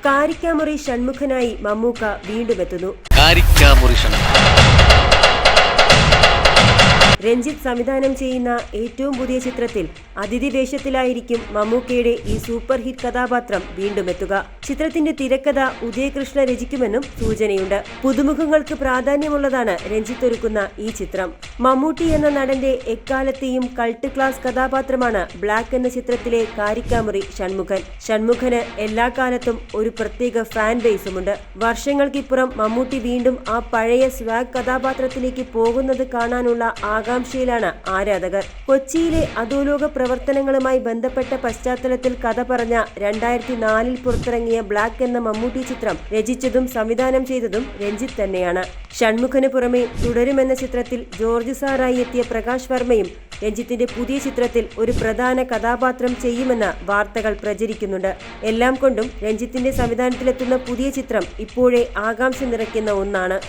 കാരിക്കാമുറി ഷൺമുഖനായി മമ്മൂക്ക വീണ്ടും എത്തുന്നു. രഞ്ജിത്ത് സംവിധാനം ചെയ്യുന്ന ഏറ്റവും പുതിയ ചിത്രത്തിൽ അതിഥി വേഷത്തിലായിരിക്കും മമ്മൂക്കയുടെ ഈ സൂപ്പർ ഹിറ്റ് കഥാപാത്രം വീണ്ടും എത്തുക. ചിത്രത്തിന്റെ തിരക്കഥ ഉദയകൃഷ്ണ രചിക്കുമെന്നും സൂചനയുണ്ട്. പുതുമുഖങ്ങൾക്ക് പ്രാധാന്യമുള്ളതാണ് രഞ്ജിത്ത് ഒരുക്കുന്ന ഈ ചിത്രം. മമ്മൂട്ടി എന്ന നടന്റെ എക്കാലത്തെയും കൾട്ട് ക്ലാസ് കഥാപാത്രമാണ് ബ്ലാക്ക് എന്ന ചിത്രത്തിലെ കാരിക്കാമുറി ഷൺമുഖൻ. ഷൺമുഖന് എല്ലാ കാലത്തും ഒരു പ്രത്യേക ഫാൻ ബേസുമുണ്ട്. വർഷങ്ങൾക്കിപ്പുറം മമ്മൂട്ടി വീണ്ടും ആ പഴയ സ്വാഗ് കഥാപാത്രത്തിലേക്ക് പോകുന്നത് കാണാനുള്ള ആകാംക്ഷയിലാണ് ആരാധകർ. കൊച്ചിയിലെ അധോലോക പ്രവർത്തനങ്ങളുമായി ബന്ധപ്പെട്ട പശ്ചാത്തലത്തിൽ കഥ പറഞ്ഞ 2004 പുറത്തിറങ്ങിയ ബ്ലാക്ക് എന്ന മമ്മൂട്ടി ചിത്രം രചിച്ചതും സംവിധാനം ചെയ്തതും രഞ്ജിത്ത് തന്നെയാണ്. ഷൺമുഖന് പുറമെ തുടരുമെന്ന ചിത്രത്തിൽ ജോർജ് സാറായി എത്തിയ പ്രകാശ് വർമ്മയും രഞ്ജിത്തിന്റെ പുതിയ ചിത്രത്തിൽ ഒരു പ്രധാന കഥാപാത്രം ചെയ്യുമെന്ന് വാർത്തകൾ പ്രചരിക്കുന്നുണ്ട്. എല്ലാം കൊണ്ടും രഞ്ജിത്തിന്റെ സംവിധാനത്തിലെത്തുന്ന പുതിയ ചിത്രം ഇപ്പോഴേ ആകാംക്ഷ നിറയ്ക്കുന്ന ഒന്നാണ്.